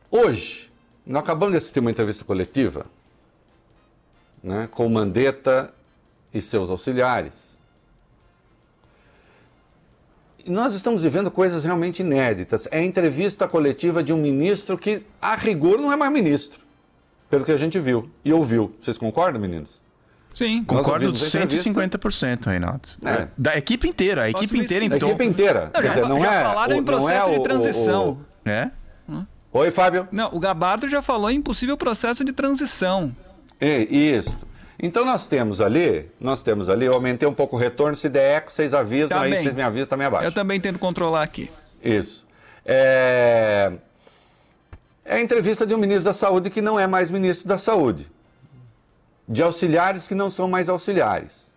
Hoje, nós acabamos de assistir uma entrevista coletiva, né, com Mandetta e seus auxiliares. E nós estamos vivendo coisas realmente inéditas. É a entrevista coletiva de um ministro que, a rigor, não é mais ministro, pelo que a gente viu e ouviu. Vocês concordam, meninos? Sim. Concordo 150%, Reinaldo. Da equipe inteira. A equipe inteira, então. A equipe inteira. Já falaram em processo de transição. É? Oi, Fábio. Não, o Gabardo já falou em possível processo de transição. Isso. Então nós temos ali, eu aumentei um pouco o retorno, se der eco, vocês avisam, Tá aí bem. vocês me avisam também abaixo. Eu também tento controlar aqui. Isso. É a entrevista de um ministro da Saúde que não é mais ministro da Saúde. De auxiliares que não são mais auxiliares.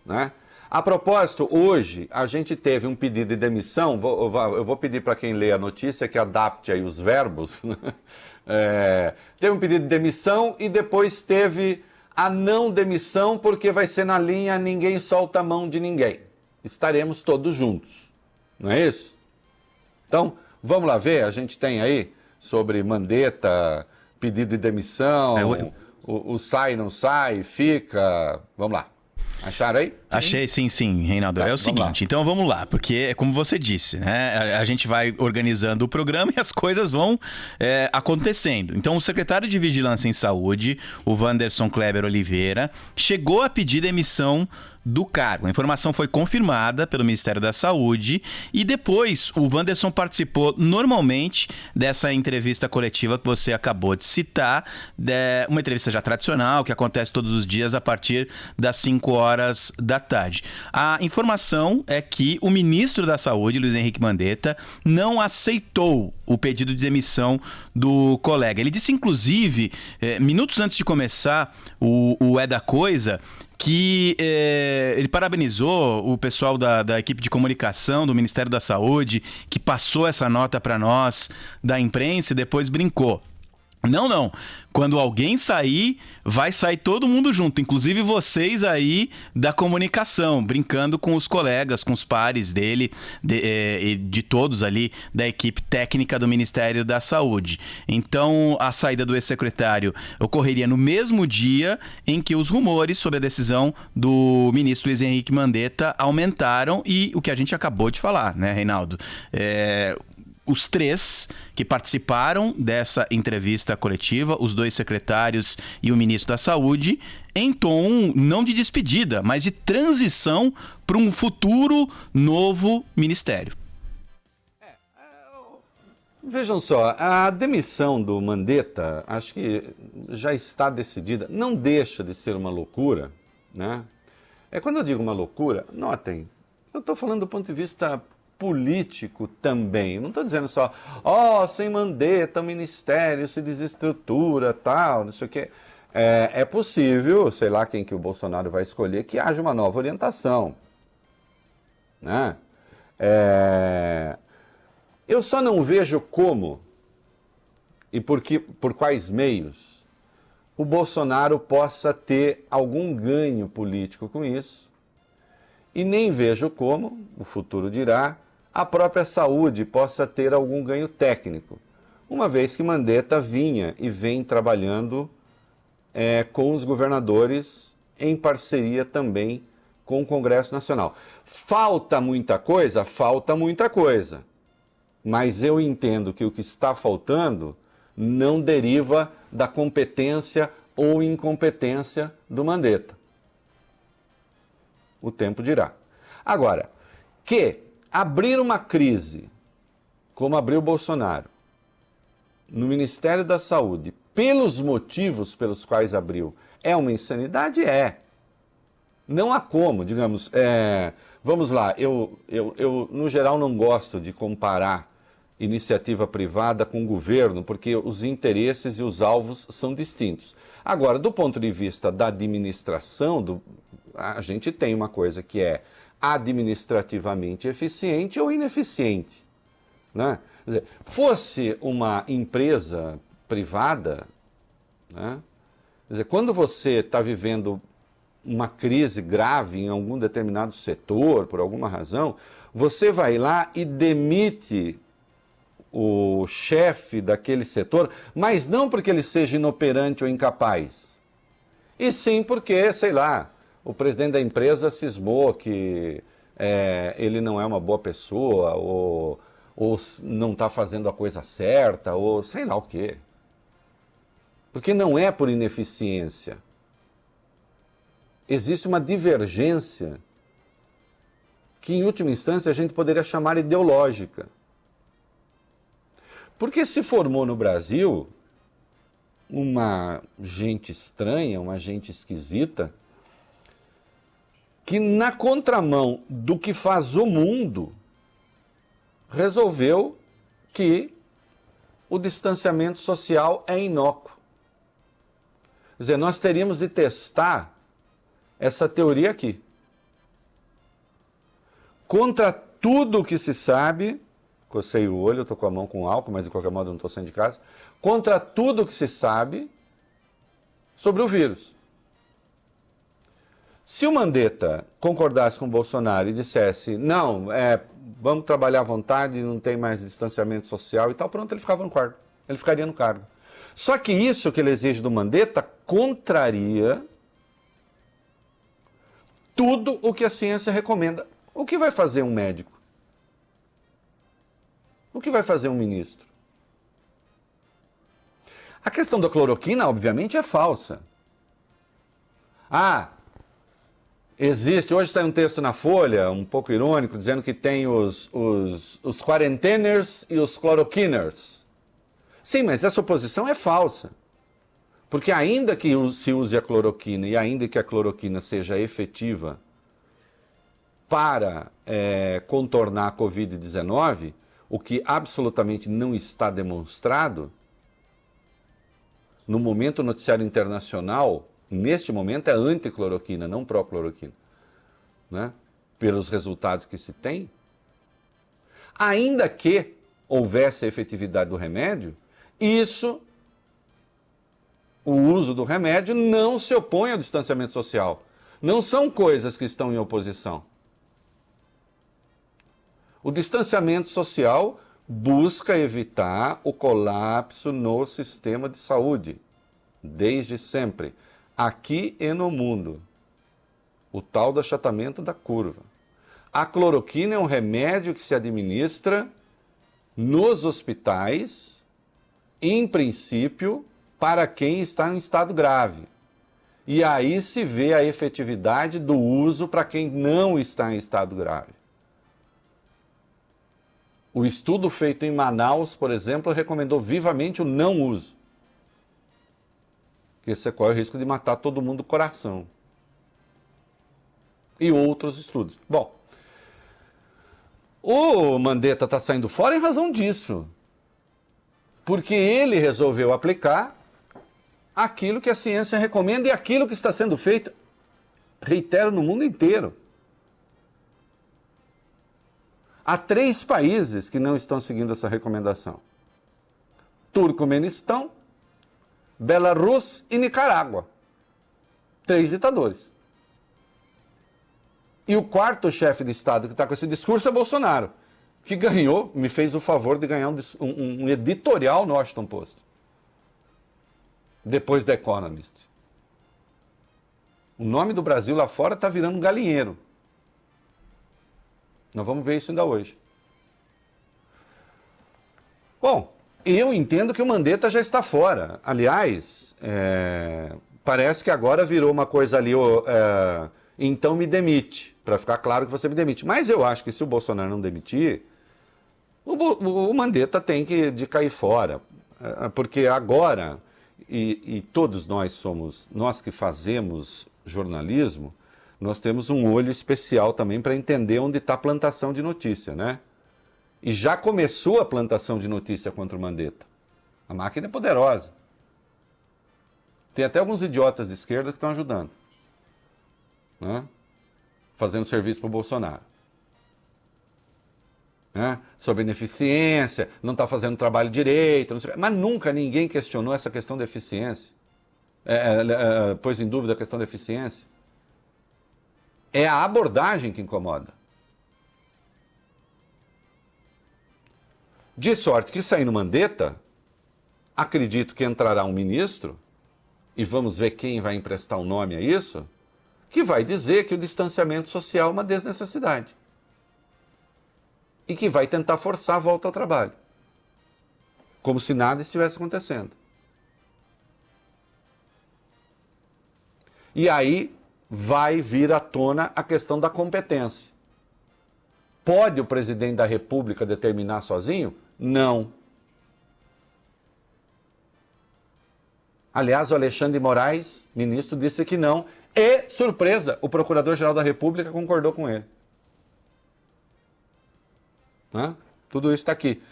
Né? A propósito, hoje a gente teve um pedido de demissão, eu vou pedir para quem lê a notícia que adapte aí os verbos. Teve um pedido de demissão e depois teve a não demissão porque vai ser na linha ninguém solta a mão de ninguém. Estaremos todos juntos, não é isso? Então, vamos lá ver, a gente tem aí sobre Mandetta, pedido de demissão, o sai, não sai, fica, vamos lá. Acharam aí? Achei, sim, Reinaldo. É o seguinte, então vamos lá, porque é como você disse, né? A gente vai organizando o programa e as coisas vão acontecendo. Então, o secretário de Vigilância em Saúde, o Wanderson Kleber Oliveira, chegou a pedir demissão do cargo. A informação foi confirmada pelo Ministério da Saúde e depois o Wanderson participou normalmente dessa entrevista coletiva que você acabou de citar, uma entrevista já tradicional que acontece todos os dias a partir das 5 horas da tarde. A informação é que o ministro da Saúde, Luiz Henrique Mandetta, não aceitou o pedido de demissão do colega. Ele disse, inclusive, minutos antes de começar o É da Coisa, que ele parabenizou o pessoal da equipe de comunicação do Ministério da Saúde, que passou essa nota para nós da imprensa e depois brincou. Não. Quando alguém sair, vai sair todo mundo junto, inclusive vocês aí da comunicação, brincando com os colegas, com os pares dele, de todos ali da equipe técnica do Ministério da Saúde. Então, a saída do ex-secretário ocorreria no mesmo dia em que os rumores sobre a decisão do ministro Luiz Henrique Mandetta aumentaram e o que a gente acabou de falar, né, Reinaldo? Os 3 que participaram dessa entrevista coletiva, os 2 secretários e o ministro da Saúde, em tom não de despedida, mas de transição para um futuro novo ministério. Vejam só, a demissão do Mandetta, acho que já está decidida, não deixa de ser uma loucura, né? Quando eu digo uma loucura, notem, eu estou falando do ponto de vista político também. Não estou dizendo só, sem Mandetta o ministério se desestrutura, tal, não sei o quê. É possível, sei lá quem que o Bolsonaro vai escolher, que haja uma nova orientação. Né? Eu só não vejo como e por quais meios o Bolsonaro possa ter algum ganho político com isso. E nem vejo como, o futuro dirá, a própria saúde possa ter algum ganho técnico, uma vez que Mandetta vinha e vem trabalhando com os governadores em parceria também com o Congresso Nacional. Falta muita coisa, mas eu entendo que o que está faltando não deriva da competência ou incompetência do Mandetta. O tempo dirá. Agora, que abrir uma crise, como abriu Bolsonaro, no Ministério da Saúde, pelos motivos pelos quais abriu, é uma insanidade? Não há como, digamos, vamos lá, eu no geral não gosto de comparar iniciativa privada com governo, porque os interesses e os alvos são distintos. Agora, do ponto de vista da administração, a gente tem uma coisa que é administrativamente eficiente ou ineficiente. Né? Quer dizer, fosse uma empresa privada, né? Quer dizer, quando você está vivendo uma crise grave em algum determinado setor, por alguma razão, você vai lá e demite o chefe daquele setor, mas não porque ele seja inoperante ou incapaz, e sim porque, sei lá, o presidente da empresa cismou que ele não é uma boa pessoa, ou não está fazendo a coisa certa, ou sei lá o quê. Porque não é por ineficiência. Existe uma divergência que, em última instância, a gente poderia chamar ideológica. Porque se formou no Brasil uma gente estranha, uma gente esquisita, que na contramão do que faz o mundo, resolveu que o distanciamento social é inócuo. Quer dizer, nós teríamos de testar essa teoria aqui. Contra tudo o que se sabe, cocei o olho, estou com a mão com álcool, mas de qualquer modo não estou saindo de casa, contra tudo o que se sabe sobre o vírus. Se o Mandetta concordasse com o Bolsonaro e dissesse, não, vamos trabalhar à vontade, não tem mais distanciamento social e tal, pronto, ele ficava no cargo. Ele ficaria no cargo. Só que isso que ele exige do Mandetta contraria tudo o que a ciência recomenda. O que vai fazer um médico? O que vai fazer um ministro? A questão da cloroquina, obviamente, é falsa. Existe, hoje sai um texto na Folha, um pouco irônico, dizendo que tem os quarenteners e os cloroquiners. Sim, mas essa oposição é falsa. Porque ainda que se use a cloroquina e ainda que a cloroquina seja efetiva para contornar a Covid-19, o que absolutamente não está demonstrado, no momento noticiário internacional, neste momento é anticloroquina, não pró-cloroquina, né? Pelos resultados que se tem. Ainda que houvesse a efetividade do remédio, o uso do remédio não se opõe ao distanciamento social. Não são coisas que estão em oposição. O distanciamento social busca evitar o colapso no sistema de saúde, desde sempre, aqui e no mundo. O tal do achatamento da curva. A cloroquina é um remédio que se administra nos hospitais, em princípio, para quem está em estado grave. E aí se vê a efetividade do uso para quem não está em estado grave. O estudo feito em Manaus, por exemplo, recomendou vivamente o não uso. Porque você corre o risco de matar todo mundo do coração. E outros estudos. Bom, o Mandetta está saindo fora em razão disso. Porque ele resolveu aplicar aquilo que a ciência recomenda e aquilo que está sendo feito, reitero, no mundo inteiro. Há 3 países que não estão seguindo essa recomendação: Turcomenistão, Belarus e Nicarágua. 3 ditadores. E o 4º chefe de Estado que está com esse discurso é Bolsonaro, que ganhou, me fez o favor de ganhar um editorial no Washington Post, depois da Economist. O nome do Brasil lá fora está virando um galinheiro. Nós vamos ver isso ainda hoje. Bom, eu entendo que o Mandetta já está fora. Aliás, parece que agora virou uma coisa ali, então me demite, para ficar claro que você me demite. Mas eu acho que se o Bolsonaro não demitir, o Mandetta tem de cair fora. Porque agora, e todos nós que fazemos jornalismo, nós temos um olho especial também para entender onde está a plantação de notícia, né? E já começou a plantação de notícia contra o Mandetta. A máquina é poderosa. Tem até alguns idiotas de esquerda que estão ajudando, né? Fazendo serviço para o Bolsonaro. Né? Sobre ineficiência, não está fazendo trabalho direito, não sei, mas nunca ninguém questionou essa questão da eficiência. Pôs em dúvida a questão da eficiência. É a abordagem que incomoda. De sorte que saindo Mandetta, acredito que entrará um ministro, e vamos ver quem vai emprestar um nome a isso, que vai dizer que o distanciamento social é uma desnecessidade. E que vai tentar forçar a volta ao trabalho. Como se nada estivesse acontecendo. E aí vai vir à tona a questão da competência. Pode o presidente da República determinar sozinho? Não. Aliás, o Alexandre de Moraes, ministro, disse que não. E, surpresa, o Procurador-Geral da República concordou com ele. Né? Tudo isso está aqui.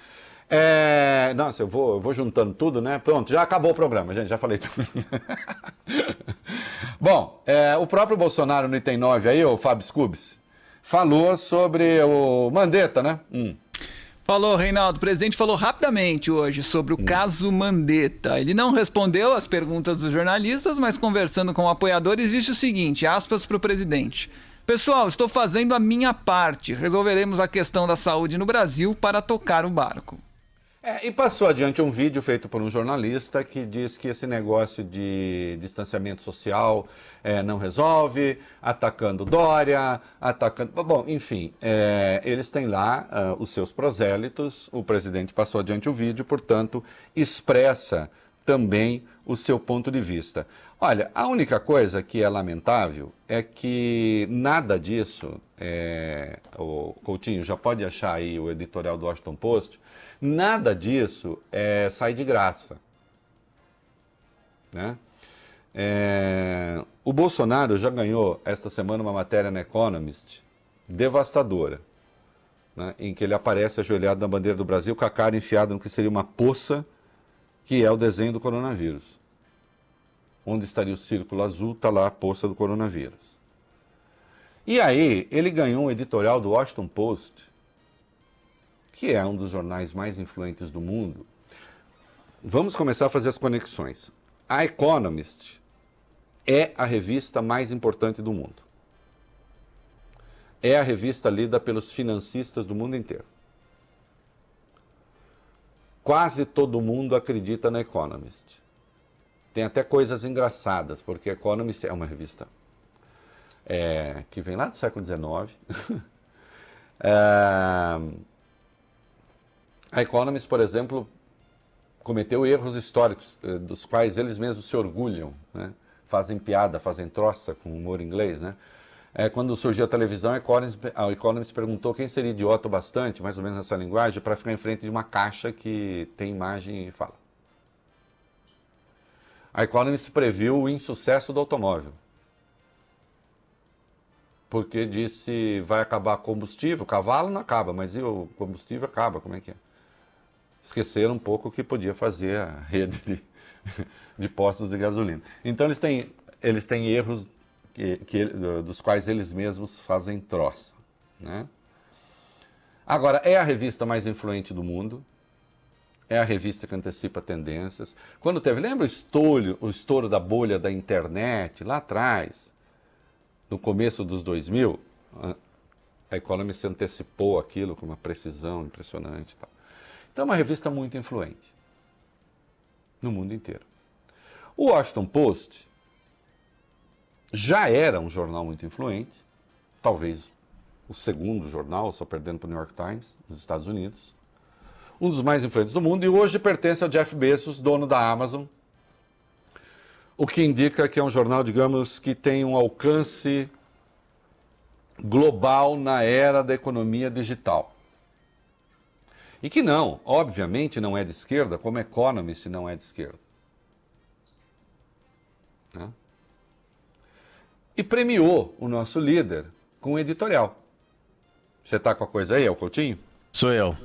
Nossa, eu vou juntando tudo, né? Pronto, já acabou o programa, gente, já falei tudo. Bom, o próprio Bolsonaro no Item 9 aí, o Fábio Scubs, falou sobre o Mandetta, né? Falou, Reinaldo. O presidente falou rapidamente hoje sobre o caso Mandetta. Ele não respondeu às perguntas dos jornalistas, mas conversando com apoiadores disse o seguinte, aspas para o presidente. Pessoal, estou fazendo a minha parte. Resolveremos a questão da saúde no Brasil para tocar o barco. E passou adiante um vídeo feito por um jornalista que diz que esse negócio de distanciamento social não resolve, atacando Dória, atacando... Bom, enfim, eles têm lá os seus prosélitos, o presidente passou adiante o vídeo, portanto, expressa também o seu ponto de vista. Olha, a única coisa que é lamentável é que nada disso, o Coutinho já pode achar aí o editorial do Washington Post, nada disso sai de graça. Né? O Bolsonaro já ganhou esta semana uma matéria na Economist devastadora, né? Em que ele aparece ajoelhado na bandeira do Brasil com a cara enfiada no que seria uma poça, que é o desenho do coronavírus. Onde estaria o círculo azul, está lá a poça do coronavírus. E aí, ele ganhou um editorial do Washington Post, que é um dos jornais mais influentes do mundo. Vamos começar a fazer as conexões. A Economist é a revista mais importante do mundo. É a revista lida pelos financistas do mundo inteiro. Quase todo mundo acredita na Economist. Tem até coisas engraçadas, porque a Economist é uma revista que vem lá do século XIX. A Economist, por exemplo, cometeu erros históricos, dos quais eles mesmos se orgulham, né? Fazem piada, fazem troça com humor inglês, né? Quando surgiu a televisão, a Economist perguntou quem seria idiota o bastante, mais ou menos nessa linguagem, para ficar em frente de uma caixa que tem imagem e fala. A Economist previu o insucesso do automóvel. Porque disse, vai acabar combustível, o cavalo não acaba, mas e o combustível acaba, como é que é? Esqueceram um pouco que podia fazer a rede de postos de gasolina. Então eles têm erros dos quais eles mesmos fazem troça, né? Agora, é a revista mais influente do mundo, é a revista que antecipa tendências. Quando lembra o estouro da bolha da internet, lá atrás, no começo dos 2000, a Economist antecipou aquilo com uma precisão impressionante e tal. Então é uma revista muito influente no mundo inteiro. O Washington Post já era um jornal muito influente, talvez o segundo jornal, só perdendo para o New York Times, nos Estados Unidos. Um dos mais influentes do mundo, e hoje pertence ao Jeff Bezos, dono da Amazon, o que indica que é um jornal, digamos, que tem um alcance global na era da economia digital. E que não, obviamente não é de esquerda, como Economist não é de esquerda. Né? E premiou o nosso líder com um editorial. Você está com a coisa aí, é o Coutinho? Sou eu.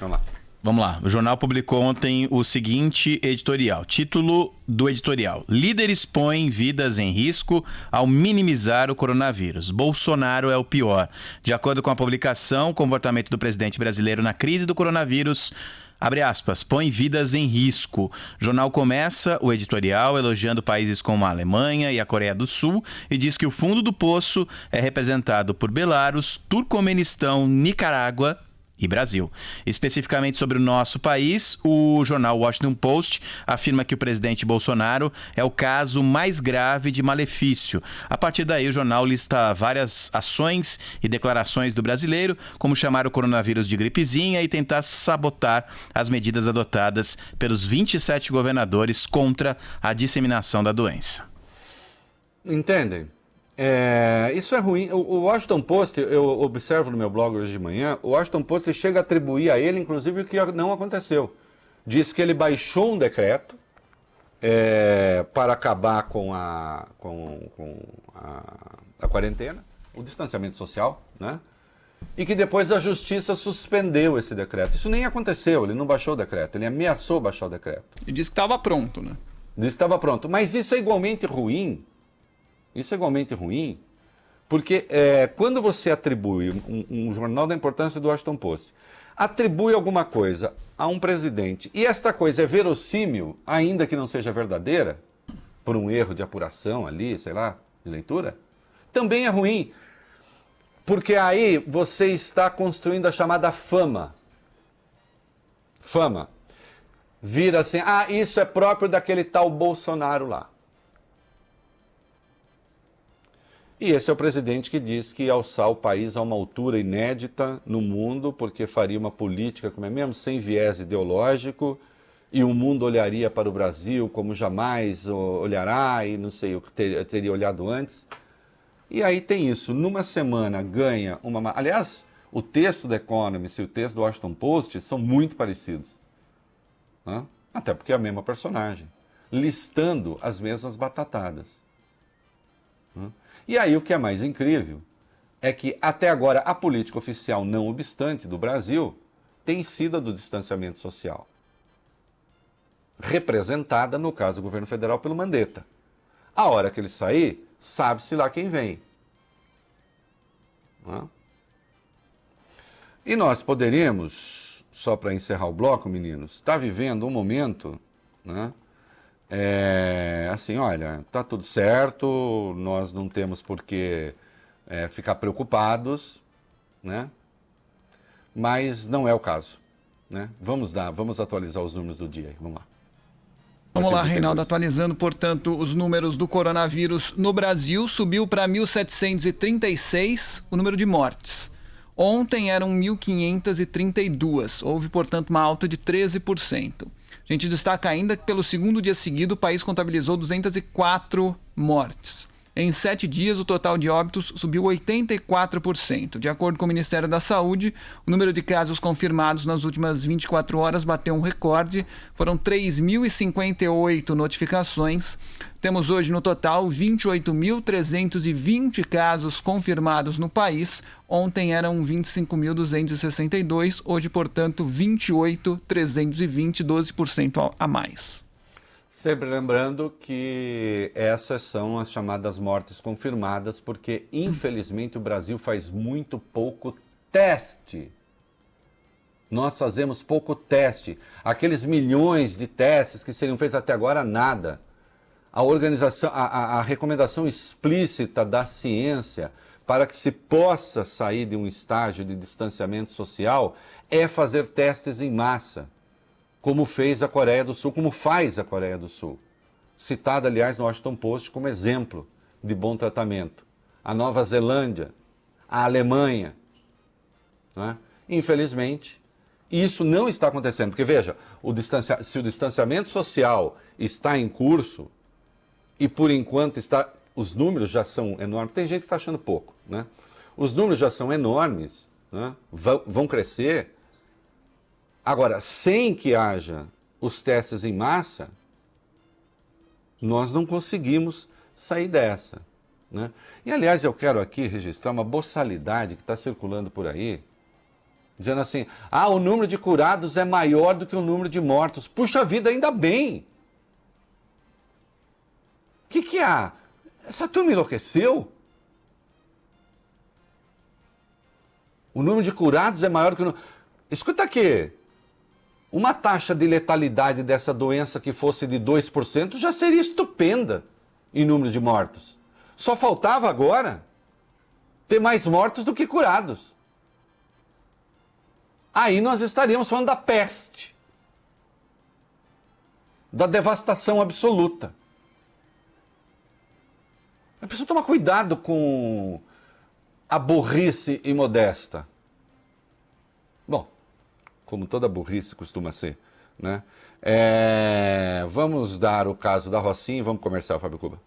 Vamos lá. Vamos lá. O jornal publicou ontem o seguinte editorial. Título do editorial: Líderes põem vidas em risco ao minimizar o coronavírus. Bolsonaro é o pior. De acordo com a publicação, o comportamento do presidente brasileiro na crise do coronavírus, abre aspas, põe vidas em risco. O jornal começa o editorial elogiando países como a Alemanha e a Coreia do Sul e diz que o fundo do poço é representado por Belarus, Turcomenistão, Nicarágua e Brasil. Especificamente sobre o nosso país, o jornal Washington Post afirma que o presidente Bolsonaro é o caso mais grave de malefício. A partir daí, o jornal lista várias ações e declarações do brasileiro, como chamar o coronavírus de gripezinha e tentar sabotar as medidas adotadas pelos 27 governadores contra a disseminação da doença. Entendem? Isso é ruim. O Washington Post, eu observo no meu blog hoje de manhã, o Washington Post chega a atribuir a ele, inclusive, o que não aconteceu. Diz que ele baixou um decreto para acabar com a quarentena, o distanciamento social, né? E que depois a justiça suspendeu esse decreto. Isso nem aconteceu, ele não baixou o decreto, ele ameaçou baixar o decreto. E disse que estava pronto, né? Disse que estava pronto. Mas isso é igualmente ruim. Isso é igualmente ruim, porque quando você atribui, um jornal da importância do Washington Post, atribui alguma coisa a um presidente, e esta coisa é verossímil, ainda que não seja verdadeira, por um erro de apuração ali, sei lá, de leitura, também é ruim, porque aí você está construindo a chamada fama. Fama. Vira assim, isso é próprio daquele tal Bolsonaro lá. E esse é o presidente que diz que ia alçar o país a uma altura inédita no mundo, porque faria uma política, como é mesmo, sem viés ideológico, e o mundo olharia para o Brasil como jamais olhará, e não sei o que teria olhado antes. E aí tem isso, numa semana ganha uma... Aliás, o texto do Economist e o texto do Washington Post são muito parecidos. Né? Até porque é a mesma personagem, listando as mesmas batatadas. Né? E aí o que é mais incrível é que até agora a política oficial, não obstante, do Brasil, tem sido a do distanciamento social. Representada, no caso do governo federal, pelo Mandetta. A hora que ele sair, sabe-se lá quem vem. Né? E nós poderíamos, só para encerrar o bloco, meninos, estar vivendo um momento, né? Assim, olha, tá tudo certo, nós não temos por que ficar preocupados, né? Mas não é o caso, né? Vamos atualizar os números do dia aí, vamos lá. Vamos lá, Reinaldo, atualizando, portanto, os números do coronavírus no Brasil, subiu para 1.736 o número de mortes. Ontem eram 1.532, houve, portanto, uma alta de 13%. A gente destaca ainda que pelo segundo dia seguido o país contabilizou 204 mortes. Em 7 dias, o total de óbitos subiu 84%. De acordo com o Ministério da Saúde, o número de casos confirmados nas últimas 24 horas bateu um recorde. Foram 3.058 notificações. Temos hoje no total 28.320 casos confirmados no país. Ontem eram 25.262, hoje, portanto, 28.320, 12% a mais. Sempre lembrando que essas são as chamadas mortes confirmadas, porque, infelizmente, o Brasil faz muito pouco teste. Nós fazemos pouco teste. Aqueles milhões de testes que seriam feitos até agora, nada. A recomendação explícita da ciência para que se possa sair de um estágio de distanciamento social é fazer testes em massa, como fez a Coreia do Sul, como faz a Coreia do Sul. Citada, aliás, no Washington Post como exemplo de bom tratamento. A Nova Zelândia, a Alemanha. Né? Infelizmente, isso não está acontecendo. Porque, veja, se o distanciamento social está em curso, e por enquanto os números já são enormes, tem gente que está achando pouco, né? Os números já são enormes, né? Vão crescer. Agora, sem que haja os testes em massa, nós não conseguimos sair dessa. Né? E, aliás, eu quero aqui registrar uma boçalidade que está circulando por aí, dizendo assim, o número de curados é maior do que o número de mortos. Puxa vida, ainda bem! O que há? Essa turma enlouqueceu? O número de curados é maior do que o número... Escuta aqui. Uma taxa de letalidade dessa doença que fosse de 2% já seria estupenda em número de mortos. Só faltava agora ter mais mortos do que curados. aí nós estaríamos falando da peste, da devastação absoluta. A pessoa toma cuidado com a burrice imodesta. Bom, como toda burrice costuma ser, né? Vamos dar o caso da Rocinha e vamos começar, Fábio Cuba.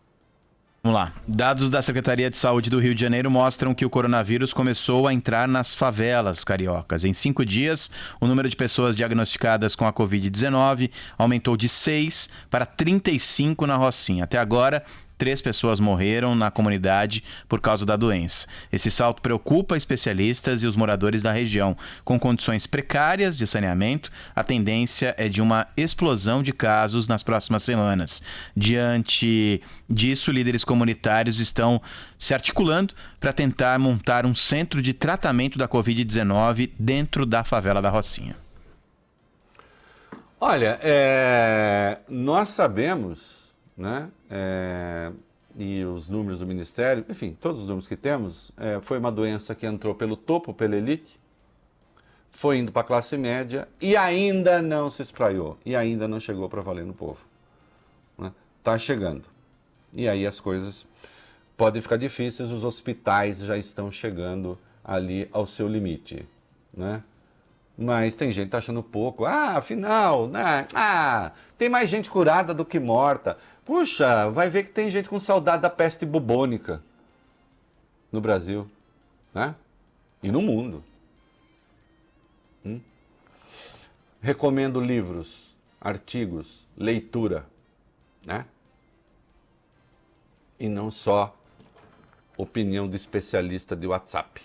Vamos lá. Dados da Secretaria de Saúde do Rio de Janeiro mostram que o coronavírus começou a entrar nas favelas cariocas. Em 5 dias, o número de pessoas diagnosticadas com a Covid-19 aumentou de 6 para 35 na Rocinha. Até agora, 3 pessoas morreram na comunidade por causa da doença. Esse salto preocupa especialistas e os moradores da região. Com condições precárias de saneamento, a tendência é de uma explosão de casos nas próximas semanas. Diante disso, líderes comunitários estão se articulando para tentar montar um centro de tratamento da Covid-19 dentro da favela da Rocinha. Olha, nós sabemos, né? E os números do Ministério, enfim, todos os números que temos, foi uma doença que entrou pelo topo, pela elite, foi indo para a classe média e ainda não se espraiou, e ainda não chegou para valer no povo. Está chegando. E aí as coisas podem ficar difíceis, os hospitais já estão chegando ali ao seu limite, né? Mas tem gente que tá achando pouco. Afinal, né? Tem mais gente curada do que morta. Puxa, vai ver que tem gente com saudade da peste bubônica no Brasil, né? E no mundo. Recomendo livros, artigos, leitura, né? E não só opinião de especialista de WhatsApp.